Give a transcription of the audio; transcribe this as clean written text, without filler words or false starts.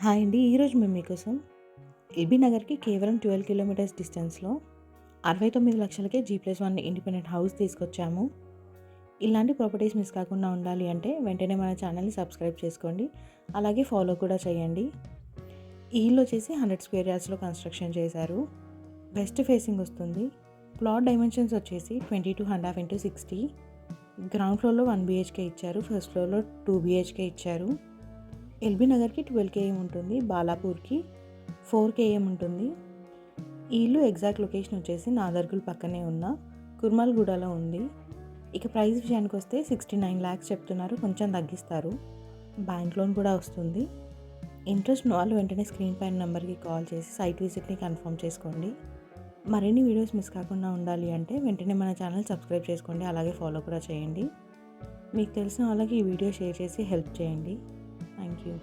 Hi అండి. ఈరోజు మేము మీకోసం ఎల్బీ నగర్‌కి కేవలం 12 కిలోమీటర్స్ డిస్టెన్స్‌లో 69 లక్షలకే G+1 ఇండిపెండెంట్ హౌస్ తీసుకొచ్చాము. ఇలాంటి ప్రాపర్టీస్ మిస్ కాకుండా ఉండాలి అంటే వెంటనే మన ఛానల్‌ని సబ్స్క్రైబ్ చేసుకోండి. అలాగే ఫాలో కూడా చేయండి. ఈ ఇల్లు వచ్చేసి 100 స్క్వేర్ యార్డ్స్‌లో కన్స్ట్రక్షన్ చేశారు. వెస్ట్ ఫేసింగ్ వస్తుంది. ప్లాట్ డైమెన్షన్స్ వచ్చేసి 22.5 x 60. గ్రౌండ్ ఫ్లోర్‌లో 1 BHK ఇచ్చారు. ఫస్ట్ ఫ్లోర్‌లో 2 BHK ఇచ్చారు. ఎల్బీ నగర్‌కి 12 km ఉంటుంది. బాలాపూర్‌కి 4 km ఉంటుంది. ఈ ఇల్లు ఎగ్జాక్ట్ లొకేషన్ వచ్చేసి నాదర్గుల్ పక్కనే ఉన్న కుర్మల్గూడలో ఉంది. ఇక ప్రైస్ విషయానికి వస్తే 69 lakhs చెప్తున్నారు. కొంచెం తగ్గిస్తారు. బ్యాంక్ లోన్ కూడా వస్తుంది. ఇంట్రెస్ట్ ఉన్న వాళ్ళు వెంటనే స్క్రీన్ పైన నెంబర్కి కాల్ చేసి సైట్ విజిట్ని కన్ఫర్మ్ చేసుకోండి. మరిన్ని వీడియోస్ మిస్ కాకుండా ఉండాలి అంటే వెంటనే మన ఛానల్ సబ్స్క్రైబ్ చేసుకోండి. అలాగే ఫాలో కూడా చేయండి. మీకు తెలిసిన వాళ్ళకి ఈ వీడియో షేర్ చేసి హెల్ప్ చేయండి. Thank you.